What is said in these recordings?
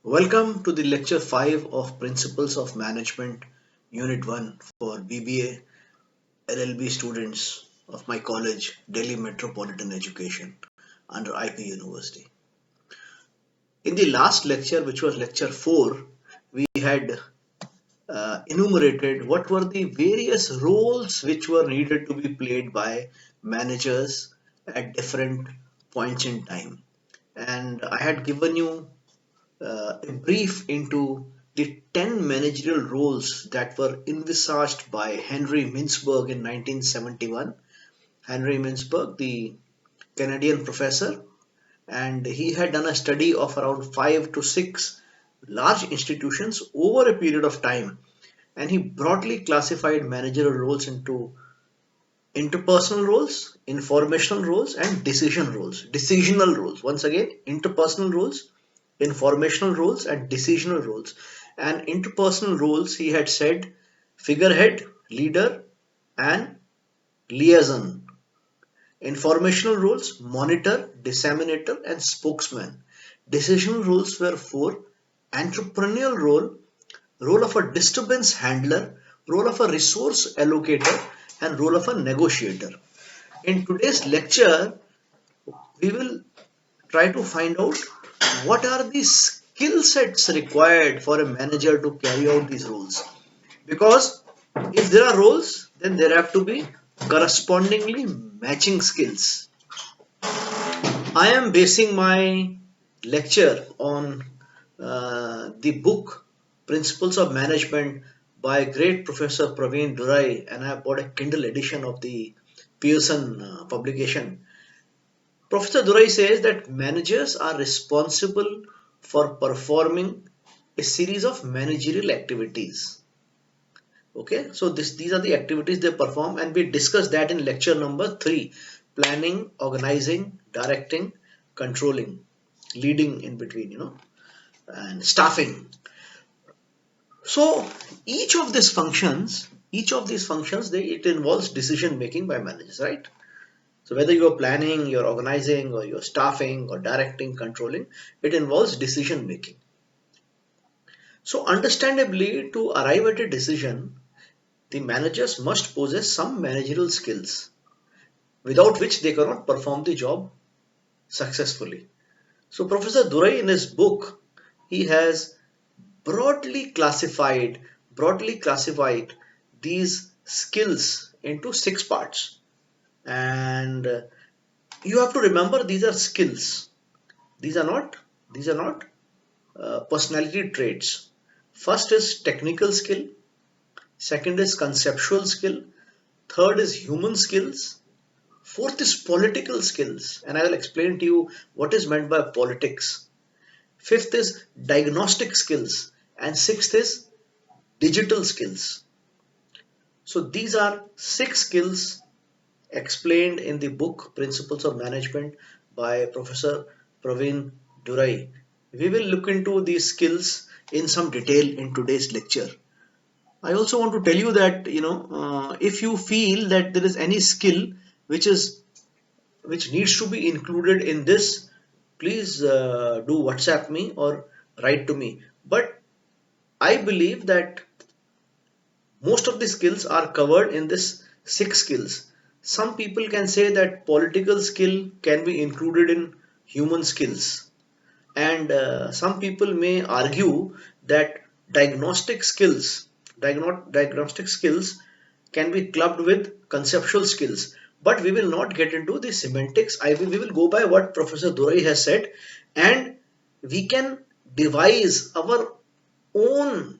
Welcome to the lecture 5 of Principles of Management, Unit 1 for BBA LLB students of my college, Delhi Metropolitan Education, under IP University. In the last lecture, which was lecture 4, we had enumerated what were the various roles which were needed to be played by managers at different points in time. And I had given you a brief into the 10 managerial roles that were envisaged by Henry Mintzberg in 1971. Henry Mintzberg, the Canadian professor, and he had done a study of around 5 to 6 large institutions over a period of time, and he broadly classified managerial roles into interpersonal roles, informational roles, and decision roles. Decisional roles. Once again, interpersonal roles, informational roles, and decisional roles. And interpersonal roles, he had said figurehead, leader, and liaison. Informational roles, monitor, disseminator, and spokesman. Decisional roles were four: entrepreneurial role, role of a disturbance handler, role of a resource allocator, and role of a negotiator. In today's lecture, we will try to find out what are the skill sets required for a manager to carry out these roles. Because if there are roles, then there have to be correspondingly matching skills. I am basing my lecture on the book Principles of Management by great Professor Praveen Durai, and I have bought a Kindle edition of the Pearson publication. Professor Durai says that managers are responsible for performing a series of managerial activities. Okay, so these are the activities they perform, and we discussed that in lecture number 3: planning, organizing, directing, controlling, leading in between, and staffing. So each of these functions, it involves decision making by managers, right? So whether you're planning, you're organizing, or you're staffing, or directing, controlling, it involves decision making. So understandably, to arrive at a decision, the managers must possess some managerial skills, without which they cannot perform the job successfully. So Professor Durai in his book, he has broadly classified broadly classified these skills into 6 parts. And you have to remember, these are skills. These are not personality traits. First is technical skill, second is conceptual skill, third is human skills, fourth is political skills, and I will explain to you what is meant by politics. Fifth is diagnostic skills, and sixth is digital skills. So these are 6 skills explained in the book Principles of Management by Professor Praveen Durai. We will look into these skills in some detail in today's lecture. I also want to tell you that if you feel that there is any skill which needs to be included in this, please do WhatsApp me or write to me. But I believe that most of the skills are covered in this 6 skills. Some people can say that political skill can be included in human skills, and some people may argue that diagnostic skills, diagnostic skills can be clubbed with conceptual skills. But we will not get into the semantics. We will go by what Professor Durai has said, and we can devise our own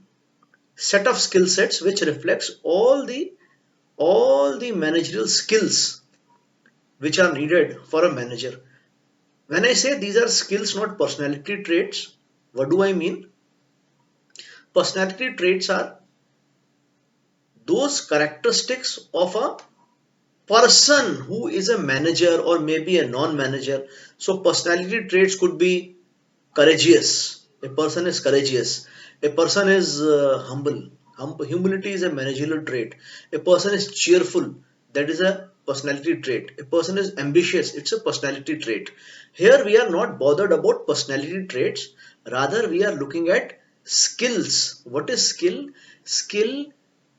set of skill sets which reflects all the managerial skills which are needed for a manager. When I say these are skills, not personality traits, what do I mean? Personality traits are those characteristics of a person who is a manager or maybe a non-manager. So personality traits could be courageous. A person is courageous. A person is humble. Humility is a managerial trait. A person is cheerful. That is a personality trait. A person is ambitious. It's a personality trait. Here we are not bothered about personality traits, Rather, we are looking at skills. What is skill? Skill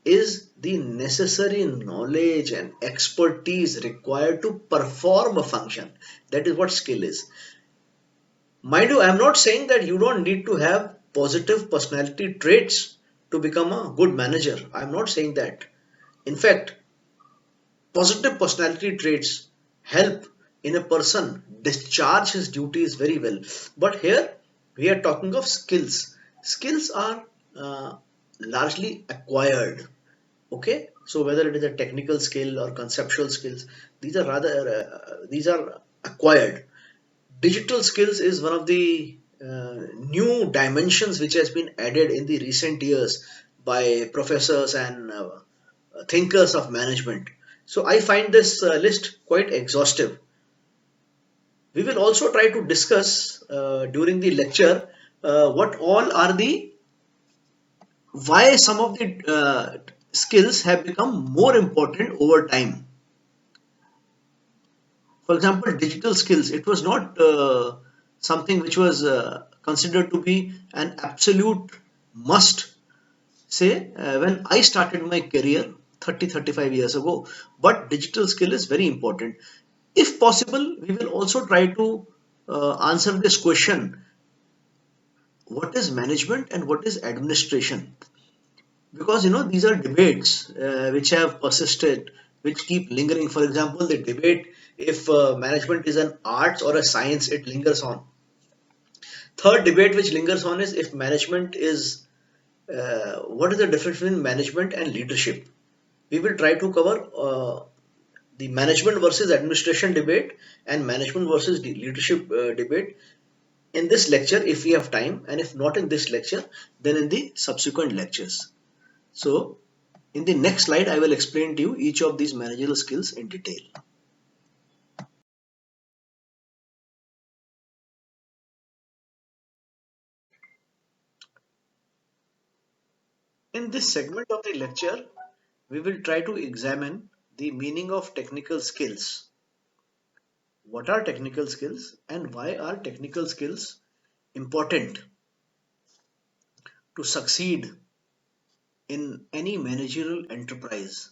is the necessary knowledge and expertise required to perform a function. That is what skill is. Mind you, I'm not saying that you don't need to have positive personality traits to become a good manager. I'm not saying that. In fact, positive personality traits help in a person discharge his duties very well. But here we are talking of skills. Skills are largely acquired. Okay, so whether it is a technical skill or conceptual skills, these are acquired. Digital skills is one of the new dimensions which has been added in the recent years by professors and thinkers of management. So I find this list quite exhaustive. We will also try to discuss during the lecture what all are the why some of the skills have become more important over time. For example, digital skills, it was not something which was considered to be an absolute must, say, when I started my career 35 years ago. But digital skill is very important. If possible, we will also try to answer this question: what is management and what is administration? Because these are debates which have persisted, which keep lingering. For example, the debate if management is an arts or a science, it lingers on. Third debate which lingers on is if management is what is the difference between management and leadership. We will try to cover the management versus administration debate and management versus the leadership debate in this lecture if we have time, and if not in this lecture, then in the subsequent lectures. So in the next slide, I will explain to you each of these managerial skills in detail. In this segment of the lecture, we will try to examine the meaning of technical skills. What are technical skills and why are technical skills important to succeed in any managerial enterprise?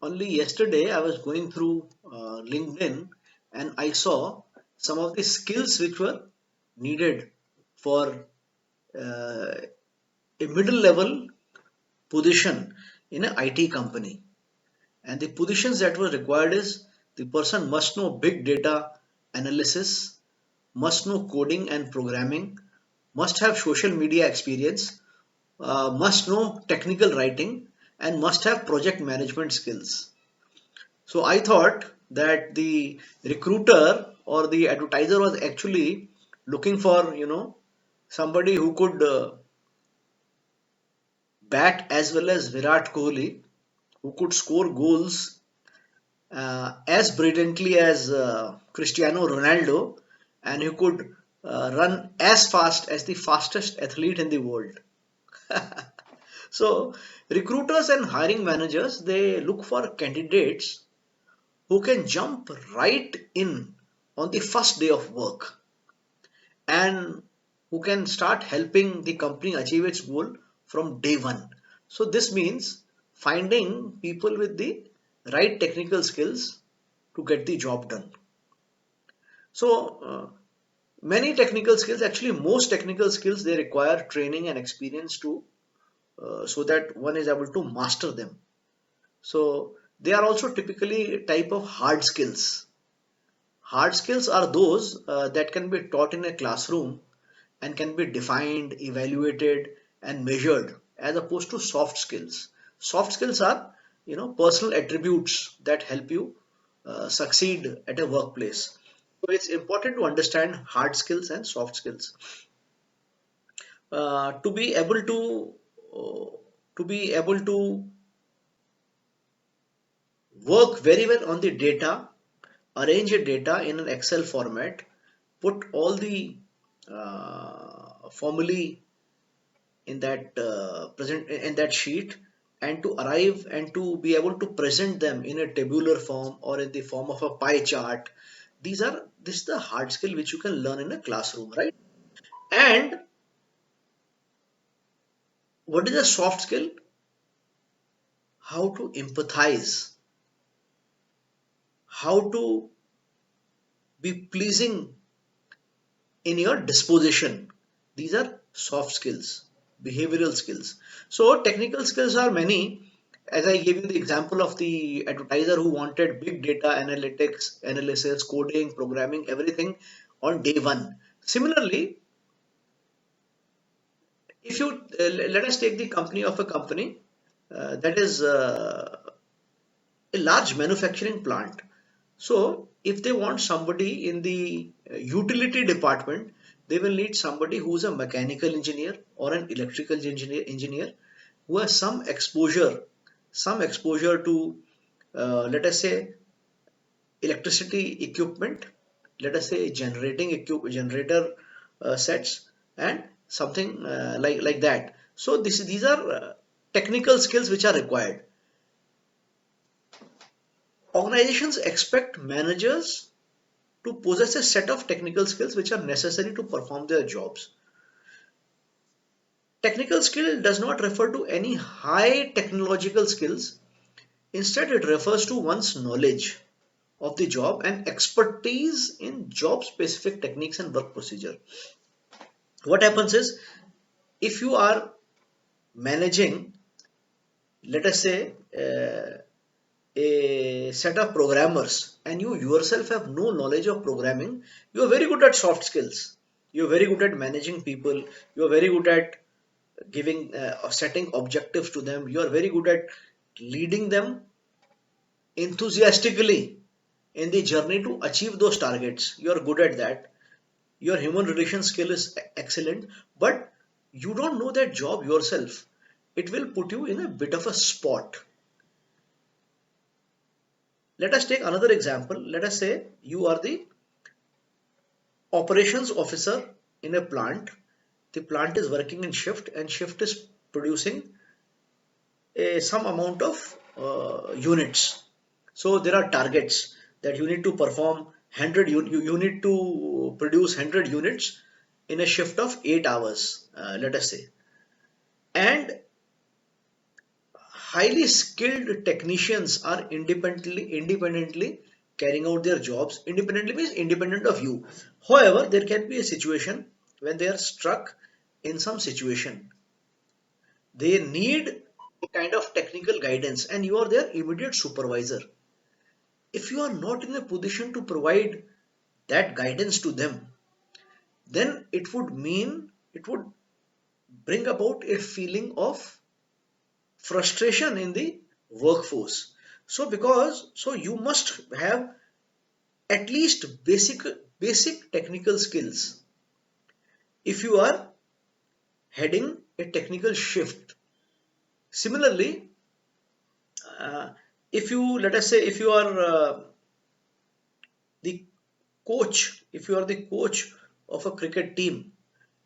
Only yesterday, I was going through LinkedIn and I saw some of the skills which were needed for uh, a middle level position in an IT company. And the positions that were required is the person must know big data analysis, must know coding and programming, must have social media experience, must know technical writing, and must have project management skills. So I thought that the recruiter or the advertiser was actually looking for, somebody who could bat as well as Virat Kohli, who could score goals as brilliantly as Cristiano Ronaldo, and who could run as fast as the fastest athlete in the world. So, recruiters and hiring managers, they look for candidates who can jump right in on the first day of work and who can start helping the company achieve its goal from day one. So, this means finding people with the right technical skills to get the job done. So, many technical skills, actually, most technical skills, they require training and experience to so that one is able to master them. So, they are also typically a type of hard skills. Hard skills are those that can be taught in a classroom and can be defined, evaluated, and measured, as opposed to soft skills. Soft skills are, personal attributes that help you succeed at a workplace. So it's important to understand hard skills and soft skills to be able to work very well on the data, arrange your data in an Excel format, put all the formulae in that present in that sheet, and to arrive and to be able to present them in a tabular form or in the form of a pie chart. This is the hard skill which you can learn in a classroom, right? And What is a soft skill? How to empathize, how to be pleasing in your disposition. These are soft skills, behavioral skills. So technical skills are many. As I gave you the example of the advertiser who wanted big data analytics, analysis, coding, programming, everything on day one. Similarly, if you let us take the company of a company that is a large manufacturing plant. So if they want somebody in the utility department, they will need somebody who's a mechanical engineer or an electrical engineer who has some exposure to, let us say, electricity equipment, let us say generator sets, and something like that. So these are technical skills which are required. Organizations expect managers to possess a set of technical skills which are necessary to perform their jobs. Technical skill does not refer to any high technological skills. Instead, it refers to one's knowledge of the job and expertise in job specific techniques and work procedure. What happens is, if you are managing, let us say, a set of programmers and you yourself have no knowledge of programming, you are very good at soft skills. You are very good at managing people. You are very good at giving setting objectives to them. You are very good at leading them enthusiastically in the journey to achieve those targets. You are good at that. Your human relation skill is excellent, but you don't know that job yourself. It will put you in a bit of a spot. Let us take another example. Let us say you are the operations officer in a plant. The plant is working in shift and shift is producing some amount of units. So there are targets that you need to perform 100 you need to produce 100 units in a shift of 8 hours, let us say. And highly skilled technicians are independently carrying out their jobs. Independently means independent of you. However, there can be a situation when they are stuck in some situation. They need a kind of technical guidance and you are their immediate supervisor. If you are not in a position to provide that guidance to them, then it would bring about a feeling of frustration in the workforce. So you must have at least basic technical skills if you are heading a technical shift. Similarly, if you let us say if you are the if you are the coach of a cricket team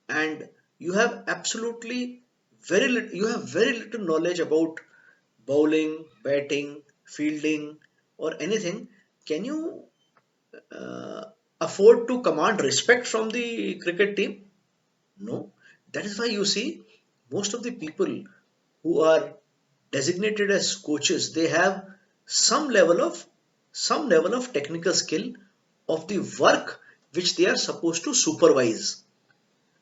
and you have absolutely you have very little knowledge about bowling, batting, fielding, or anything, can you uh, afford to command respect from the cricket team? No. That is why you see most of the people who are designated as coaches, they have some level of some level of technical skill of the work which they are supposed to supervise.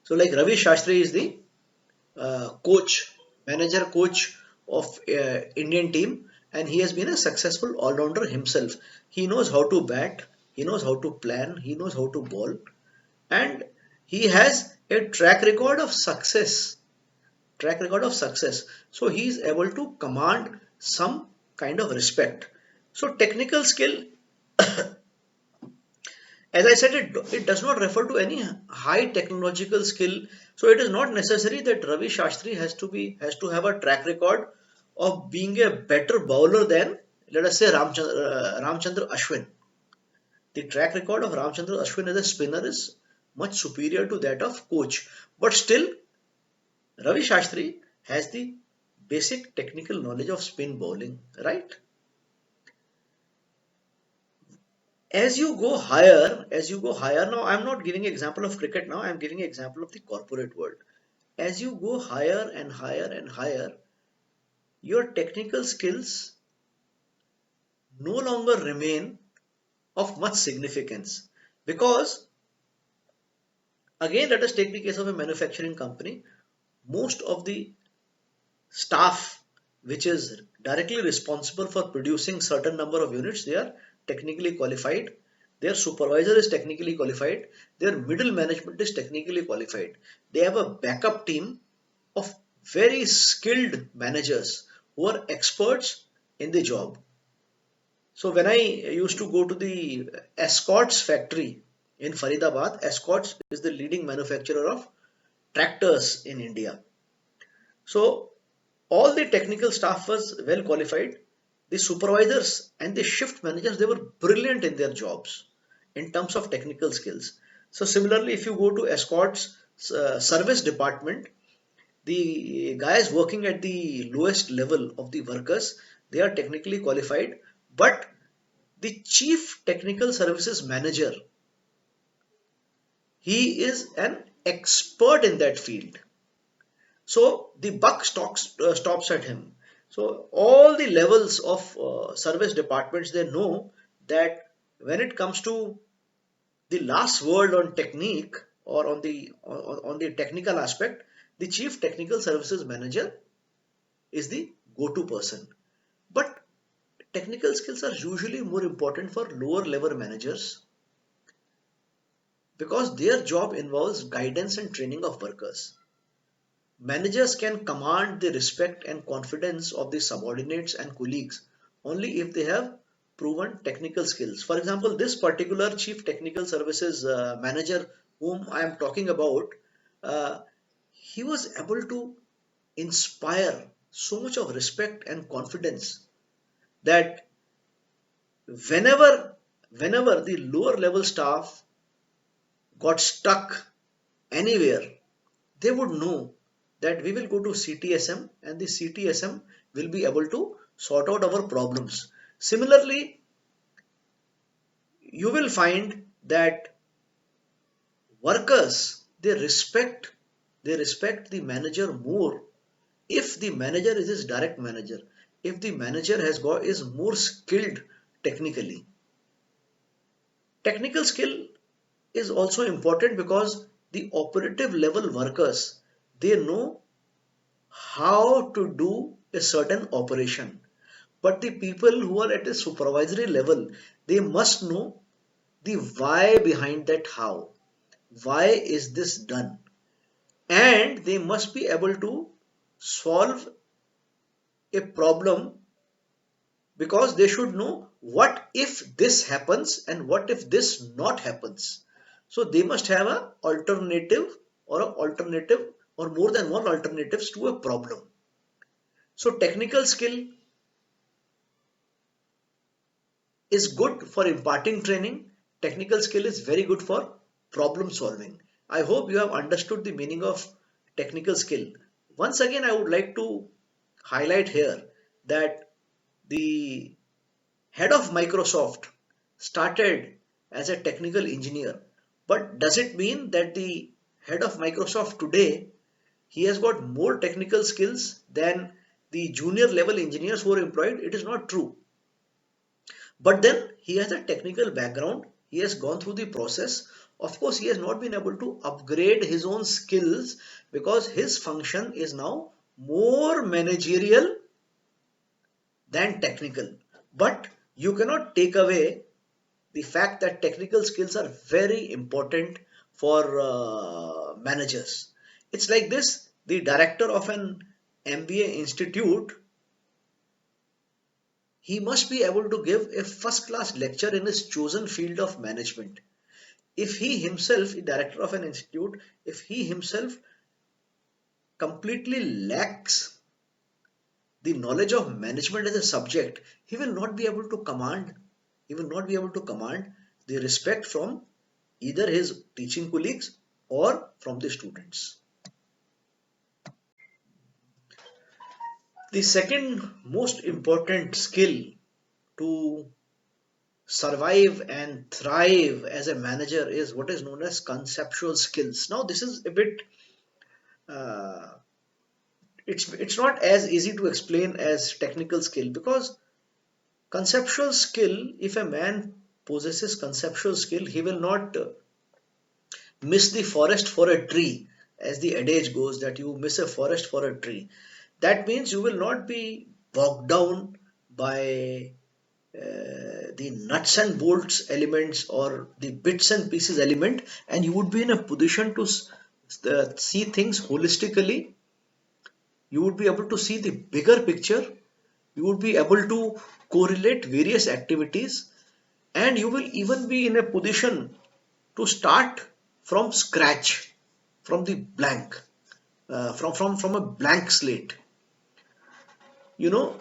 So like Ravi Shastri is the manager coach of Indian team, and he has been a successful all-rounder himself. He knows how to bat, he knows how to plan, he knows how to bowl, and he has a track record of success. So he is able to command some kind of respect. So technical skill, as I said, it does not refer to any high technological skill. So it is not necessary that Ravi Shastri has to have a track record of being a better bowler than, let us say, Ramchandra Ashwin. The track record of Ramchandra Ashwin as a spinner is much superior to that of coach. But still, Ravi Shastri has the basic technical knowledge of spin bowling, right? As you go higher, now I'm not giving example of cricket now, I'm giving example of the corporate world. as you go higher and higher and higher, your technical skills no longer remain of much significance. Because, again, let us take the case of a manufacturing company. Most of the staff which is directly responsible for producing certain number of units, they are technically qualified. Their supervisor is technically qualified. Their middle management is technically qualified. They have a backup team of very skilled managers who are experts in the job. So when I used to go to the Escorts factory in Faridabad, Escorts is the leading manufacturer of tractors in India. So all the technical staff was well qualified. The supervisors and the shift managers, they were brilliant in their jobs in terms of technical skills. So similarly, if you go to Escorts service department, the guys working at the lowest level of the workers, they are technically qualified, but the chief technical services manager, he is an expert in that field. So the buck stops at him. So all the levels of service departments, they know that when it comes to the last word on technique or on the technical aspect, the chief technical services manager is the go-to person. But technical skills are usually more important for lower level managers because their job involves guidance and training of workers. Managers can command the respect and confidence of the subordinates and colleagues only if they have proven technical skills. For example, this particular chief technical services manager whom I am talking about, uh, he was able to inspire so much of respect and confidence that whenever whenever the lower level staff got stuck anywhere, they would know that we will go to CTSM and the CTSM will be able to sort out our problems. Similarly, you will find that workers, they respect the manager more if the manager is his direct manager, if the manager has got is more skilled technically. Technical skill is also important because the operative level workers, they know how to do a certain operation. But the people who are at a supervisory level, they must know the why behind that how. Why is this done? And they must be able to solve a problem because they should know what if this happens and what if this not happens. So they must have a alternative or more than one alternatives to a problem. So technical skill is good for imparting training. Technical skill is very good for problem solving. I hope you have understood the meaning of technical skill. Once again, I would like to highlight here that the head of Microsoft started as a technical engineer. But does it mean that the head of Microsoft today, he has got more technical skills than the junior level engineers who are employed? It is not true. But then he has a technical background. He has gone through the process. Of course, he has not been able to upgrade his own skills because his function is now more managerial than technical. But you cannot take away the fact that technical skills are very important for managers. It's like this, the director of an MBA institute, he must be able to give a first class lecture in his chosen field of management. If he himself, the director of an institute, if he himself completely lacks the knowledge of management as a subject, he will not be able to command, he will not be able to command the respect from either his teaching colleagues or from the students. The second most important skill to survive and thrive as a manager is what is known as conceptual skills. Now, this is a bit uh, it's not as easy to explain as technical skill, because conceptual skill, if a man possesses conceptual skill, he will not miss the forest for a tree, as the adage goes, that you miss a forest for a tree. That means you will not be bogged down by the nuts and bolts elements or the bits and pieces element, and you would be in a position to see things holistically. You would be able to see the bigger picture. You would be able to correlate various activities, and you will even be in a position to start from scratch, from the blank, from a blank slate. You know,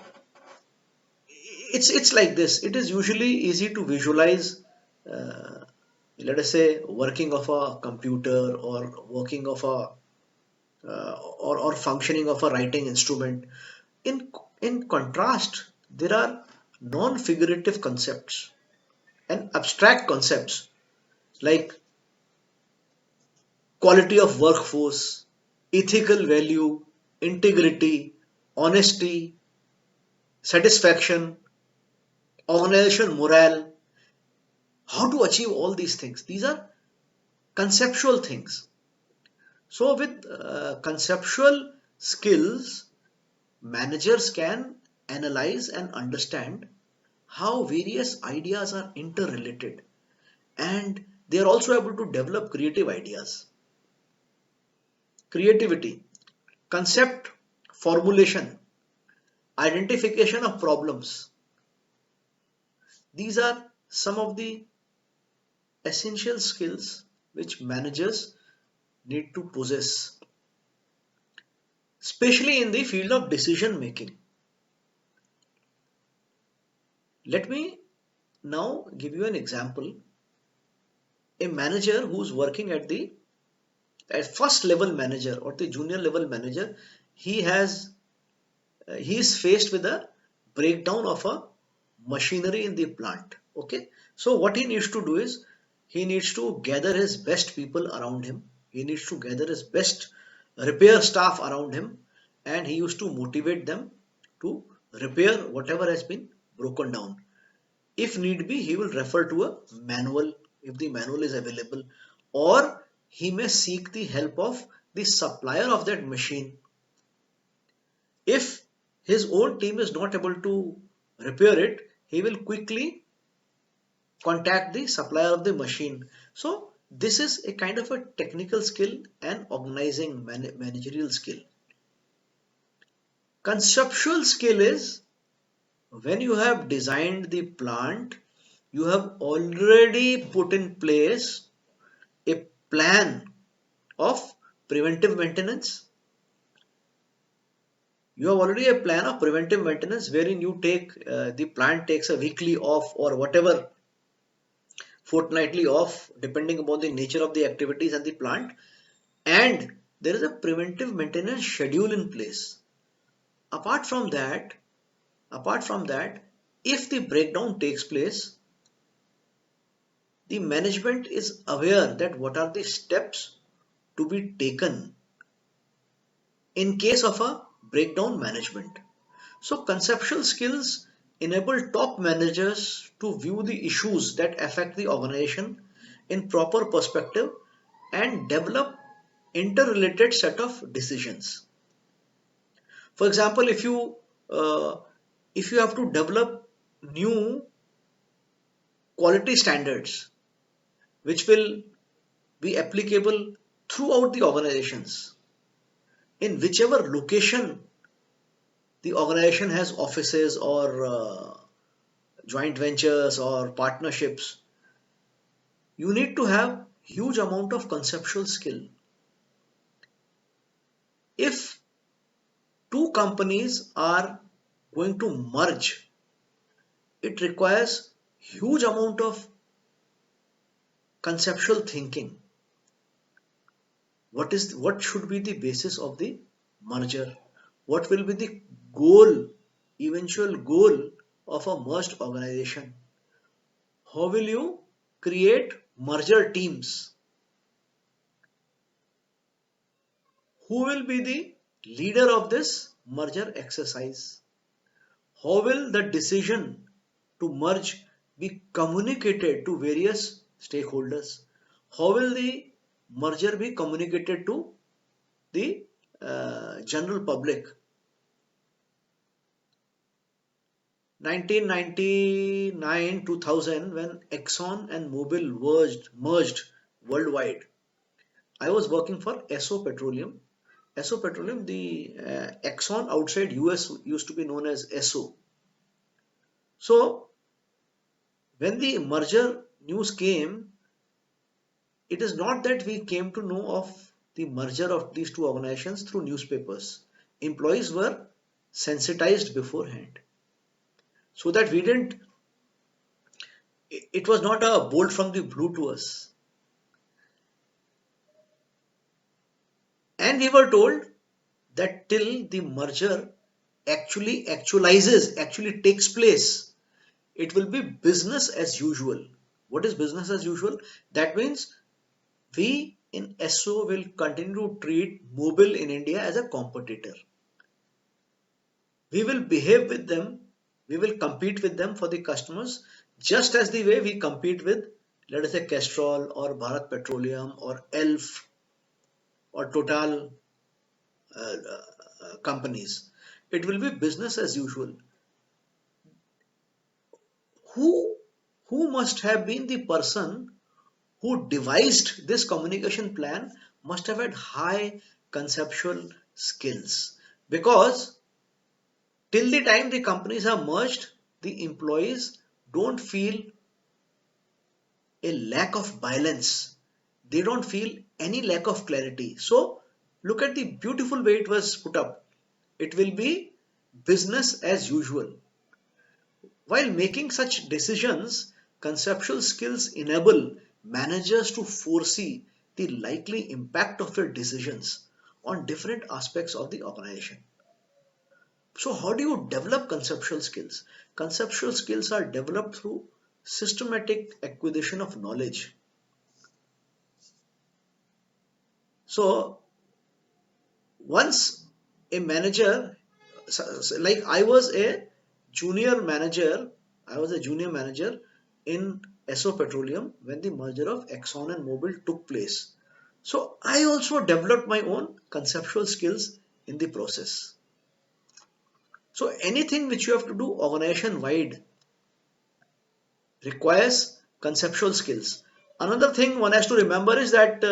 it's like this. It is usually easy to visualize, uh, let us say, working of a computer, or working of a or functioning of a writing instrument. In contrast, there are non-figurative concepts and abstract concepts like quality of workforce, ethical value, integrity, honesty, satisfaction, organization morale. How to achieve all these things? These are conceptual things. So, with conceptual skills, managers can analyze and understand how various ideas are interrelated, and they are also able to develop creative ideas. Creativity, concept formulation, identification of problems. These are some of the essential skills which managers need to possess, especially in the field of decision making. Let me now give you an example. A manager who's working at first level manager or the junior level manager, he has he is faced with a breakdown of a machinery in the plant. Okay, so what he needs to do is, he needs to gather his best people around him. He needs to gather his best repair staff around him, and he used to motivate them to repair whatever has been broken down. If need be, he will refer to a manual if the manual is available, or he may seek the help of the supplier of that machine. If his own team is not able to repair it, he will quickly contact the supplier of the machine. So, this is a kind of a technical skill and organizing managerial skill. Conceptual skill is when you have designed the plant, you have already put in place a plan of preventive maintenance. You have already a plan of preventive maintenance wherein you take the plant takes a weekly off or whatever, fortnightly off, depending upon the nature of the activities and the plant, and there is a preventive maintenance schedule in place. Apart from that, apart from that, if the breakdown takes place, the management is aware that what are the steps to be taken in case of a breakdown management. So, conceptual skills enable top managers to view the issues that affect the organization in proper perspective and develop interrelated set of decisions. For example, uh, if you have to develop new quality standards which will be applicable throughout the organizations, in whichever location the organization has offices or joint ventures or partnerships, you need to have huge amount of conceptual skill. If two companies are going to merge, it requires huge amount of conceptual thinking. What should be the basis of the merger? What will be the goal, eventual goal of a merged organization? How will you create merger teams? Who will be the leader of this merger exercise? How will the decision to merge be communicated to various stakeholders? How will the merger be communicated to the general public? 1999 2000, when Exxon and Mobil merged worldwide, I was working for Esso Petroleum. Esso Petroleum, the Exxon outside US used to be known as Esso. So when the merger news came, it is not that we came to know of the merger of these two organizations through newspapers. Employees were sensitized beforehand, so that we didn't, it was not a bolt from the blue to us. And we were told that till the merger actually takes place, it will be business as usual. What is business as usual? That means we in SO will continue to treat Mobil in India as a competitor. We will behave with them, we will compete with them for the customers just as the way we compete with, let us say, Castrol or Bharat Petroleum or ELF or Total companies. It will be business as usual. Who who must have been the person who devised this communication plan must have had high conceptual skills, because till the time the companies are merged, the employees don't feel a lack of balance, they don't feel any lack of clarity. So look at the beautiful way it was put up. It will be business as usual. While making such decisions, conceptual skills enable managers to foresee the likely impact of their decisions on different aspects of the organization. So, how do you develop conceptual skills? Conceptual skills are developed through systematic acquisition of knowledge. So, once a manager, like junior manager, I was a junior manager in Esso Petroleum when the merger of Exxon and Mobil took place. So I also developed my own conceptual skills in the process. So anything which you have to do organization wide requires conceptual skills. Another thing one has to remember is that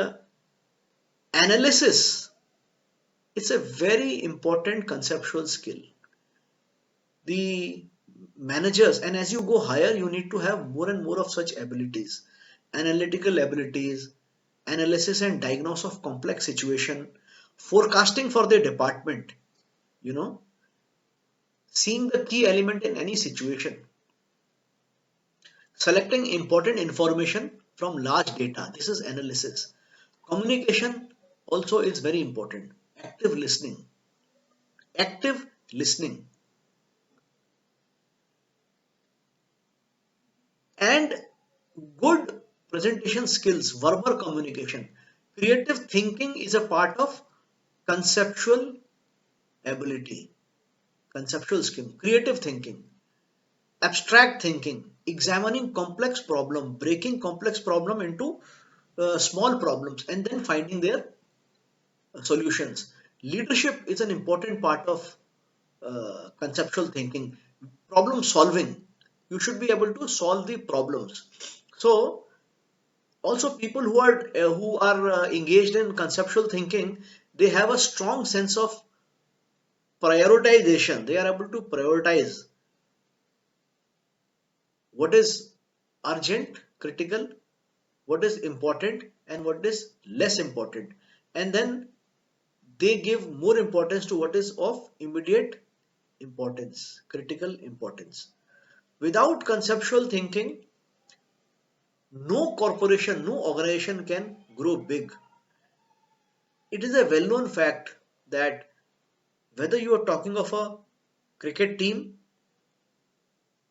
analysis, it's a very important conceptual skill. The managers, and as you go higher you need to have more and more of such abilities, analytical abilities, analysis and diagnosis of complex situation, forecasting for the department, you know seeing the key element in any situation, selecting important information from large data, this is analysis. Communication also is very important. Active listening and good presentation skills, verbal communication. Creative thinking is a part of conceptual ability, conceptual skill. Creative thinking, abstract thinking, examining complex problem, breaking complex problem into small problems and then finding their solutions. Leadership is an important part of conceptual thinking. Problem solving, you should be able to solve the problems. So also people who are engaged in conceptual thinking, they have a strong sense of prioritization. They are able to prioritize what is urgent, critical, what is important, and what is less important. And then they give more importance to what is of immediate importance, critical importance. Without conceptual thinking, no corporation, no organization can grow big. It is a well known fact that whether you are talking of a cricket team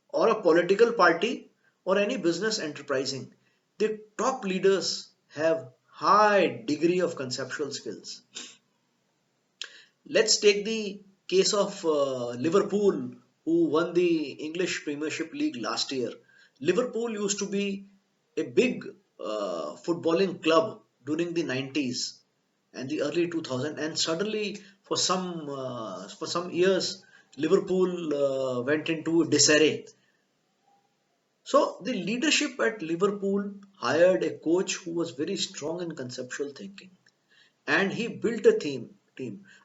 or a political party or any business enterprising, the top leaders have high degree of conceptual skills. Let's take the case of Liverpool, who won the English Premiership League last year. Liverpool used to be a big footballing club during the 90s and the early 2000s, and suddenly for some years Liverpool went into disarray. So the leadership at Liverpool hired a coach who was very strong in conceptual thinking, and he built a team.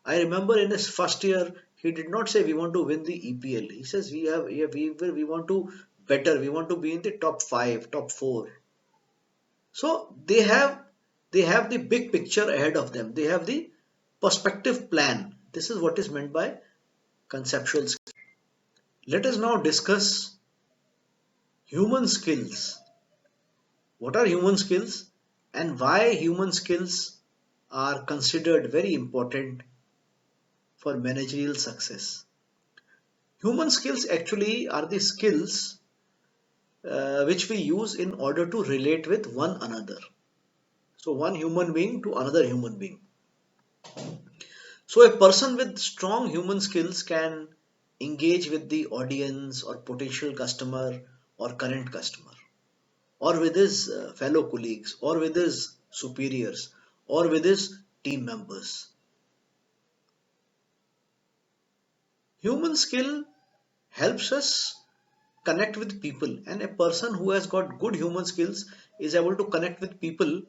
I remember in his first year, he did not say we want to win the EPL. He says we want to better. We want to be in the top five, top four. So they have the big picture ahead of them. They have the perspective plan. This is what is meant by conceptual skills. Let us now discuss human skills. What are human skills and why human skills are considered very important for managerial success? Human skills actually are the skills which we use in order to relate with one another. So, one human being to another human being. So, a person with strong human skills can engage with the audience or potential customer or current customer, or with his fellow colleagues, or with his superiors, or with his team members. Human skill helps us connect with people, and a person who has got good human skills is able to connect with people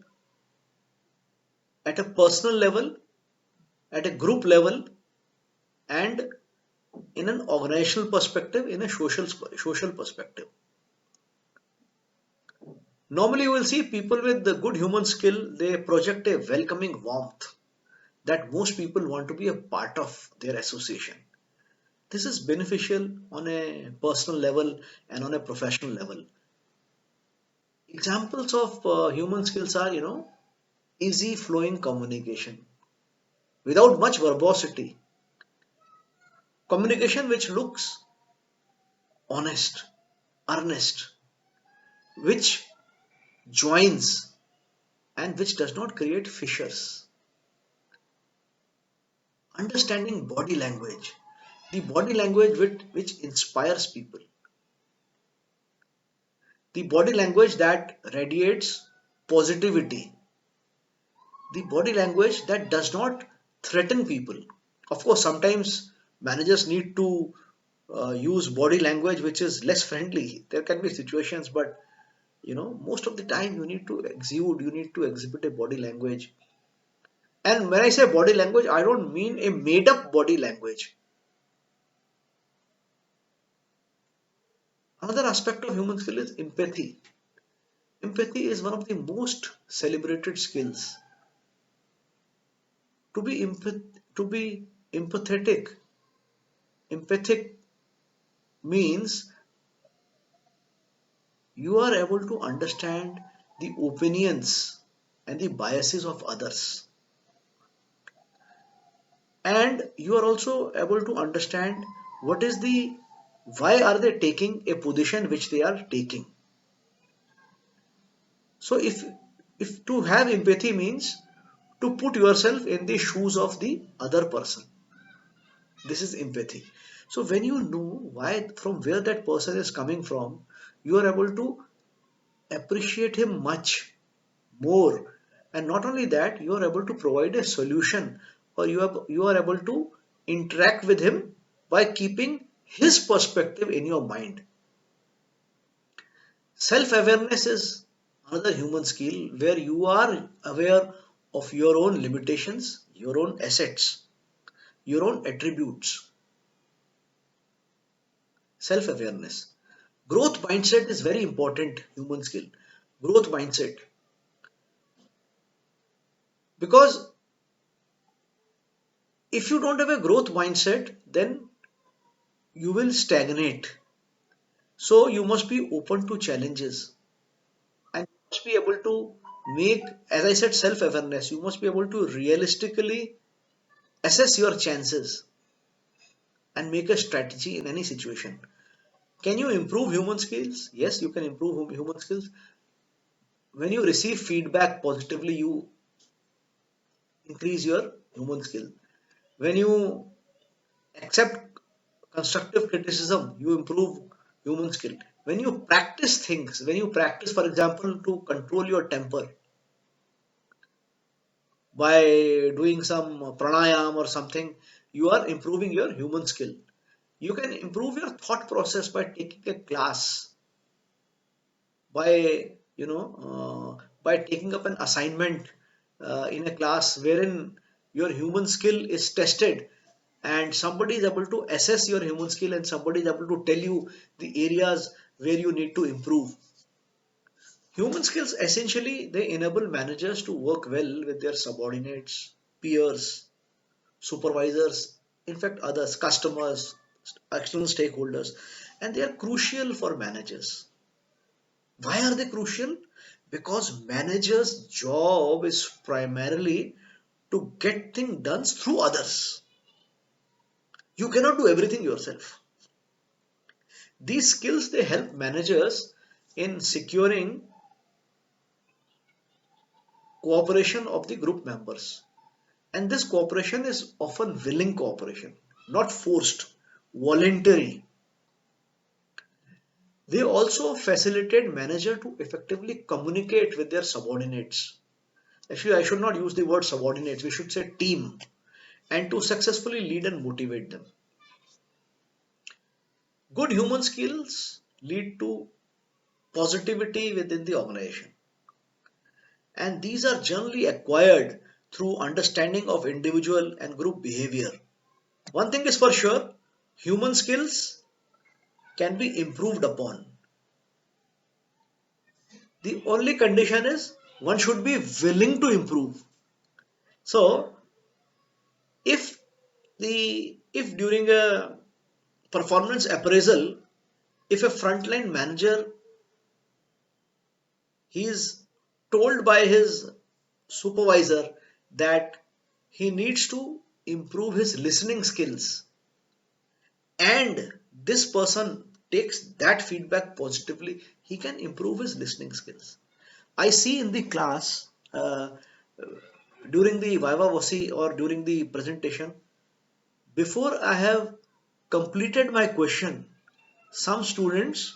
at a personal level, at a group level, and in an organizational perspective, in a social perspective. Normally you will see people with the good human skill, they project a welcoming warmth that most people want to be a part of their association. This is beneficial on a personal level and on a professional level. Examples of human skills are, easy flowing communication without much verbosity, communication which looks honest, earnest, which joins and which does not create fissures. Understanding body language, the body language which inspires people, the body language that radiates positivity, the body language that does not threaten people. Of course, sometimes managers need to use body language which is less friendly. There can be situations, but most of the time you need to exhibit a body language. And when I say body language, I don't mean a made up body language. Another aspect of human skill is empathy. Empathy is one of the most celebrated skills. To be to be empathic means you are able to understand the opinions and the biases of others, and you are also able to understand what is the why are they taking a position which they are taking. So if to have empathy means to put yourself in the shoes of the other person. This is empathy. So when you know why, from where that person is coming from, you are able to appreciate him much more. And not only that, you are able to provide a solution, or you are able to interact with him by keeping his perspective in your mind. Self awareness is another human skill where you are aware of your own limitations, your own assets, your own attributes. Self awareness. Growth mindset is very important human skill. Growth mindset. Because if you don't have a growth mindset, then you will stagnate. So you must be open to challenges, and you must be able to make, as I said, self awareness. You must be able to realistically assess your chances and make a strategy in any situation. Can you improve human skills? Yes, you can improve human skills. When you receive feedback positively, you increase your human skill. When you accept constructive criticism, you improve human skill. When you practice things, when you practice, for example, to control your temper by doing some pranayam or something, you are improving your human skill. You can improve your thought process by taking a class, by by taking up an assignment in a class wherein your human skill is tested, and somebody is able to assess your human skill and somebody is able to tell you the areas where you need to improve. Human skills essentially they enable managers to work well with their subordinates, peers, supervisors, in fact others, customers, external stakeholders, and they are crucial for managers. Why are they crucial? Because managers' job is primarily to get things done through others. You cannot do everything yourself. These skills they help managers in securing cooperation of the group members. And this cooperation is often willing cooperation, not forced, voluntary. They also facilitate manager to effectively communicate with their subordinates. Actually, I should not use the word subordinates. We should say team, and to successfully lead and motivate them. Good human skills lead to positivity within the organization, and these are generally acquired through understanding of individual and group behavior. One thing is for sure, human skills can be improved upon. The only condition is one should be willing to improve. So, if if during a performance appraisal, if a frontline manager he is told by his supervisor that he needs to improve his listening skills, and this person takes that feedback positively, he can improve his listening skills. I see in the class during the viva voce or during the presentation, before I have completed my question, some students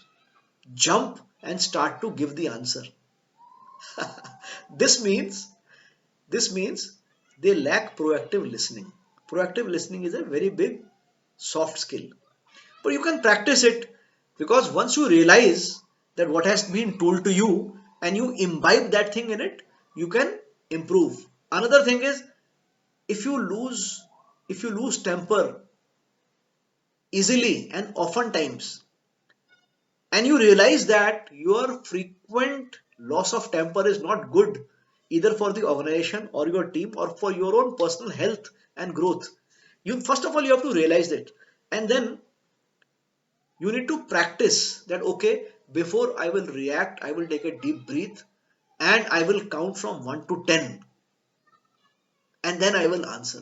jump and start to give the answer. this means This means they lack proactive listening. Proactive listening is a very big soft skill. But you can practice it, because once you realize that what has been told to you and you imbibe that thing in it, you can improve. Another thing is, if you lose if you lose temper easily and oftentimes, and you realize that your frequent loss of temper is not good either for the organization or your team or for your own personal health and growth, you first of all you have to realize it, and then you need to practice that. Okay, before I will react, I will take a deep breath and I will count from 1 to 10, and then I will answer.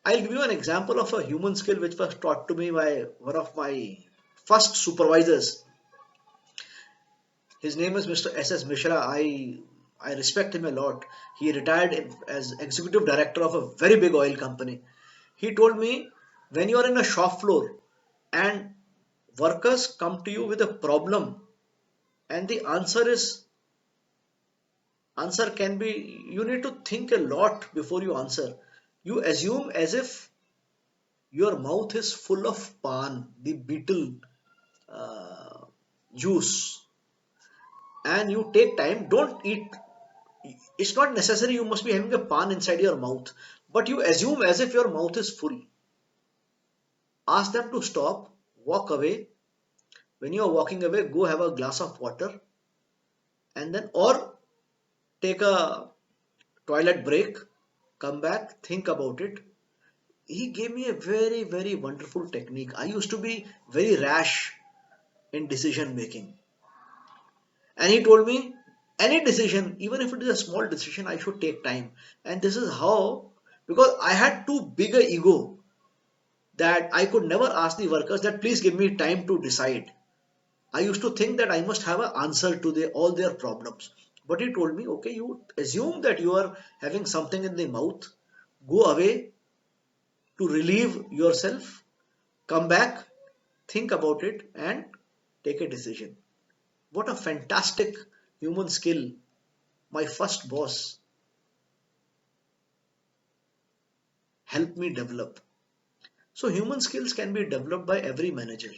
I'll give you an example of a human skill which was taught to me by one of my first supervisors. His name is Mr. S. S. Mishra. I respect him a lot. He retired as executive director of a very big oil company. He told me, when you are in a shop floor and workers come to you with a problem, and the answer can be, you need to think a lot before you answer. You assume as if your mouth is full of pan, the beetle uh, juice, and you take time. Don't eat. It's not necessary you must be having a pan inside your mouth, but you assume as if your mouth is full. Ask them to stop, walk away. When you are walking away, go have a glass of water, and then, or take a toilet break, come back, think about it. He gave me a very, very wonderful technique. I used to be very rash in decision making, and he told me any decision, even if it is a small decision, I should take time. And this is how, because I had too big a ego that I could never ask the workers that please give me time to decide. I used to think that I must have an answer to all their problems. But he told me, okay, you assume that you are having something in the mouth, go away, to relieve yourself, come back, think about it, and take a decision. What a fantastic human skill my first boss helped me develop. So human skills can be developed by every manager.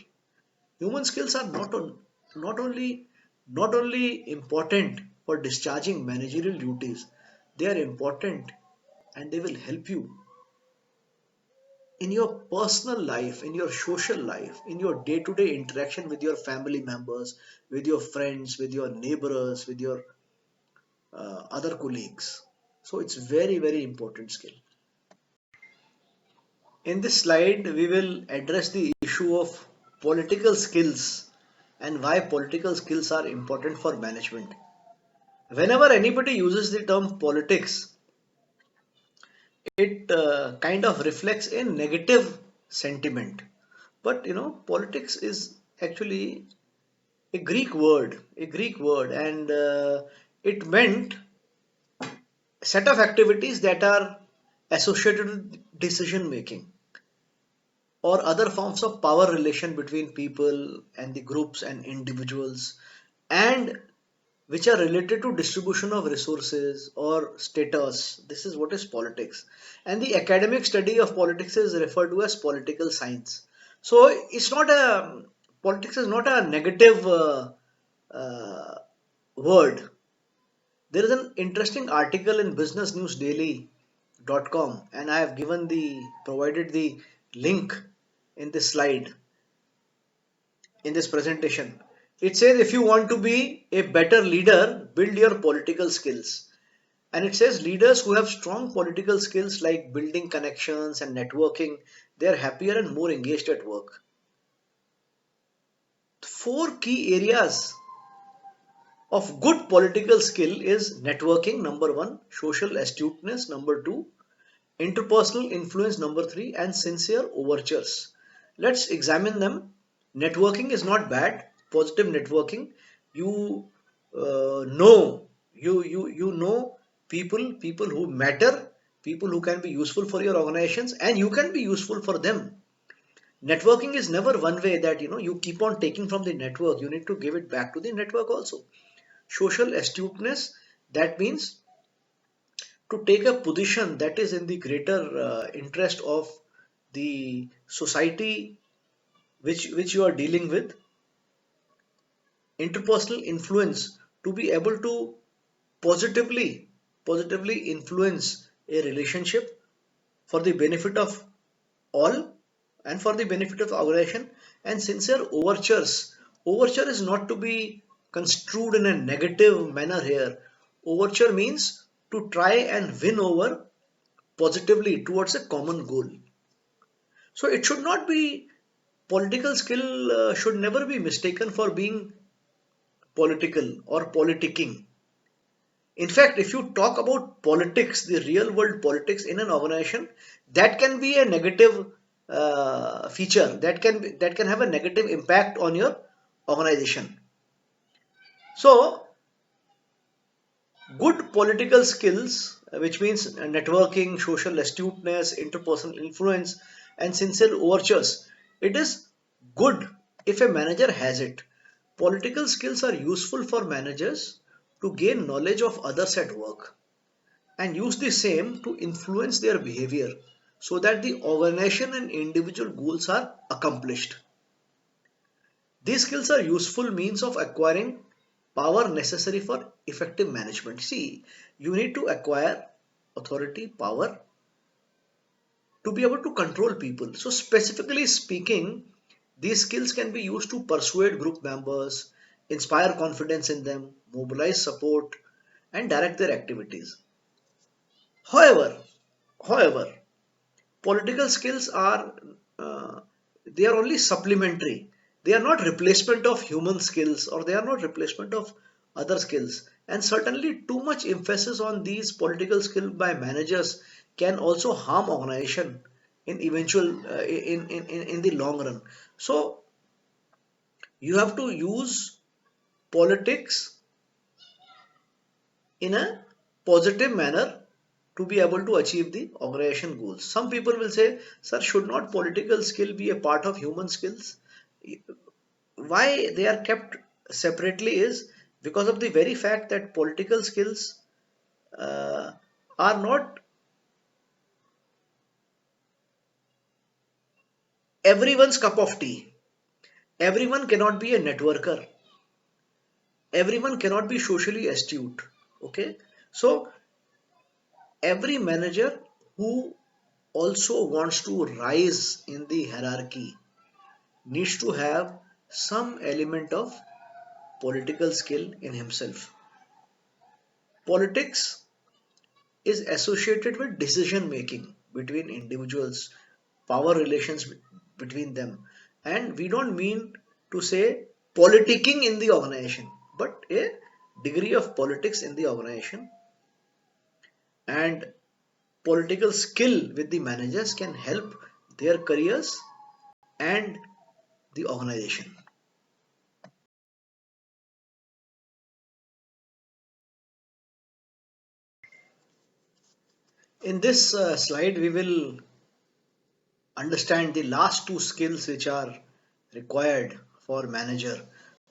Human skills are not only not only important for discharging managerial duties, they are important and they will help you in your personal life, in your social life, in your day-to-day interaction with your family members, with your friends, with your neighbors, with your other colleagues. So it's very, very important skill. In this slide, we will address the issue of political skills and why political skills are important for management. Whenever anybody uses the term politics, it kind of reflects a negative sentiment. But politics is actually a Greek word, and it meant set of activities that are associated with decision making or other forms of power relation between people and the groups and individuals, and which are related to distribution of resources or status. This is what is politics, and the academic study of politics is referred to as political science. So it's not a politics is not a negative uh, word. There is an interesting article in businessnewsdaily.com, and I have provided the link in this slide, in this presentation. It says if you want to be a better leader, build your political skills. And it says leaders who have strong political skills like building connections and networking, they are happier and more engaged at work. Four key areas of good political skill is networking, number one, social astuteness, number two, interpersonal influence, number three, and sincere overtures. Let's examine them. Networking is not bad. Positive networking. You you know people who matter, people who can be useful for your organizations, and you can be useful for them. Networking is never one way that you keep on taking from the network. You need to give it back to the network also. Social astuteness, that means to take a position that is in the greater interest of the society which you are dealing with. Interpersonal influence, to be able to positively influence a relationship for the benefit of all and for the benefit of the organization. And sincere overtures, overture is not to be construed in a negative manner here. Overture means to try and win over positively towards a common goal. So it should not be political skill should never be mistaken for being political or politicking. In fact, if you talk about politics, the real world politics in an organization, that can be a negative feature. That can have a negative impact on your organization. So good political skills, which means networking, social astuteness, interpersonal influence, and sincere overtures, it is good if a manager has it. Political skills are useful for managers to gain knowledge of others at work and use the same to influence their behavior so that the organization and individual goals are accomplished. These skills are useful means of acquiring power necessary for effective management. See, you need to acquire authority, power to be able to control people. So, specifically speaking, these skills can be used to persuade group members, inspire confidence in them, mobilize support, and direct their activities. However, however, political skills are uh, they are only supplementary. They are not replacement of human skills, or they are not replacement of other skills. And certainly too much emphasis on these political skills by managers can also harm organization in eventual in the long run. So you have to use politics in a positive manner to be able to achieve the organization goals. Some people will say, sir, should not political skill be a part of human skills? Why they are kept separately is because of the very fact that political skills uh, are not everyone's cup of tea. Everyone cannot be a networker. Everyone cannot be socially astute. Okay, so every manager who also wants to rise in the hierarchy needs to have some element of political skill in himself. Politics is associated with decision making between individuals, power relations between them. And we don't mean to say politicking in the organization, but a degree of politics in the organization. And political skill with the managers can help their careers and the organization. In this slide, we will understand the last two skills which are required for manager.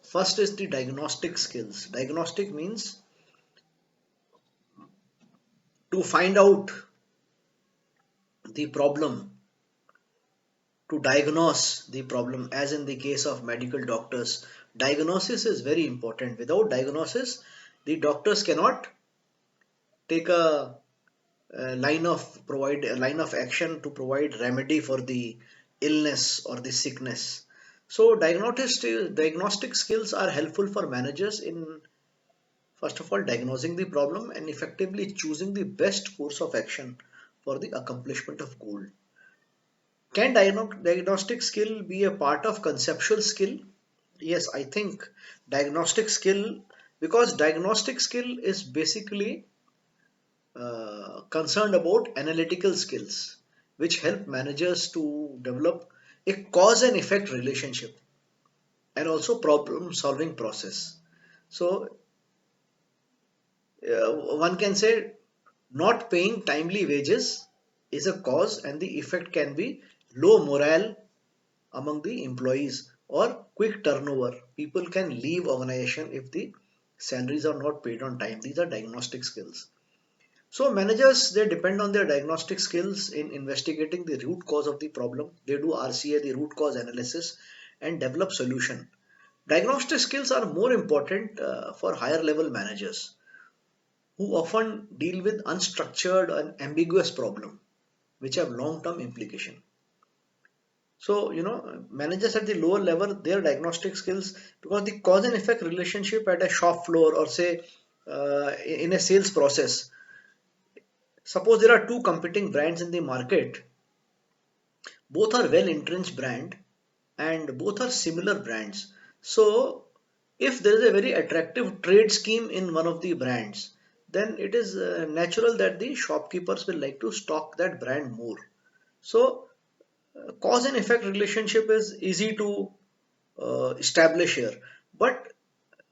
First is the diagnostic skills. Diagnostic means to find out the problem, to diagnose the problem, as in the case of medical doctors. Diagnosis is very important. Without diagnosis, the doctors cannot take a line of action to provide remedy for the illness or the sickness. So diagnostic skills are helpful for managers in, first of all, diagnosing the problem and effectively choosing the best course of action for the accomplishment of goal. Can diagnostic skill be a part of conceptual skill? Yes, I think diagnostic skill, because diagnostic skill is basically concerned about analytical skills, which help managers to develop a cause and effect relationship and also problem solving process. So one can say not paying timely wages is a cause, and the effect can be low morale among the employees or quick turnover. People can leave organization if the salaries are not paid on time. These are diagnostic skills. So managers, they depend on their diagnostic skills in investigating the root cause of the problem. They do RCA, the root cause analysis, and develop solution. Diagnostic skills are more important for higher level managers who often deal with unstructured and ambiguous problem which have long term implication. So, managers at the lower level, their diagnostic skills, because the cause and effect relationship at a shop floor or say in a sales process. Suppose there are two competing brands in the market, both are well entrenched brand and both are similar brands. So if there is a very attractive trade scheme in one of the brands, then it is natural that the shopkeepers will like to stock that brand more. So cause and effect relationship is easy to establish here, but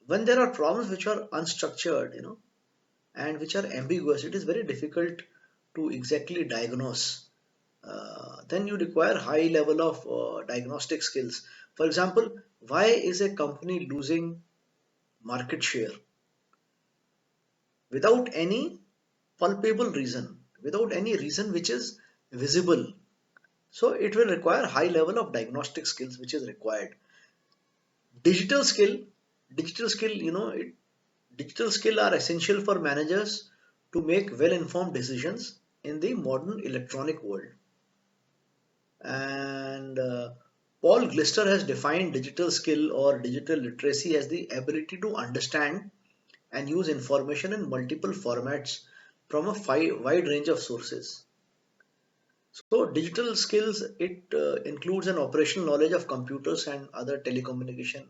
when there are problems which are unstructured, and which are ambiguous, it is very difficult to exactly diagnose. Then you require high level of diagnostic skills. For example, why is a company losing market share without any palpable reason, without any reason which is visible? So it will require high level of diagnostic skills, which is required. Digital skill, digital skill, digital skill are essential for managers to make well-informed decisions in the modern electronic world. And Paul Glister has defined digital skill or digital literacy as the ability to understand and use information in multiple formats from a wide range of sources. So digital skills, it includes an operational knowledge of computers and other telecommunication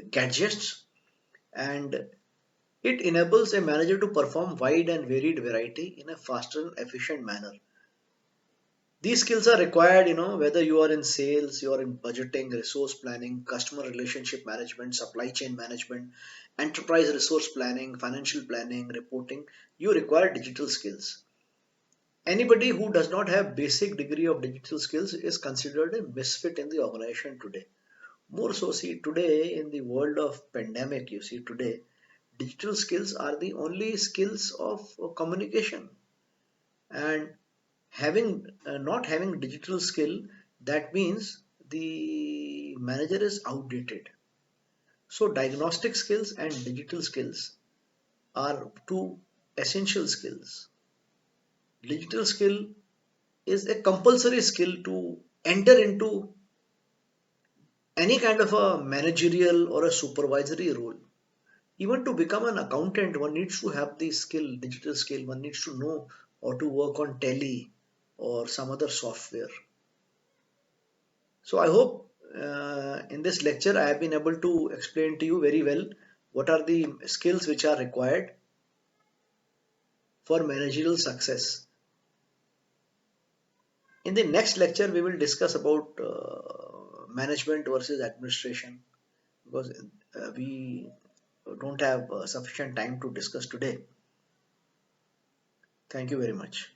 gadgets, and it enables a manager to perform wide and varied variety in a faster and efficient manner. These skills are required, whether you are in sales, you are in budgeting, resource planning, customer relationship management, supply chain management, enterprise resource planning, financial planning, reporting. You require digital skills. Anybody who does not have basic degree of digital skills is considered a misfit in the organization today. More so, see, today in the world of pandemic, you see, today, digital skills are the only skills of communication. And having not having digital skill, that means the manager is outdated. So diagnostic skills and digital skills are two essential skills. Digital skill is a compulsory skill to enter into any kind of a managerial or a supervisory role. Even to become an accountant, one needs to have the skill, digital skill. One needs to know how to work on Tele or some other software. So I hope in this lecture I have been able to explain to you very well what are the skills which are required for managerial success. In the next lecture, we will discuss about management versus administration, because we don't have sufficient time to discuss today. Thank you very much.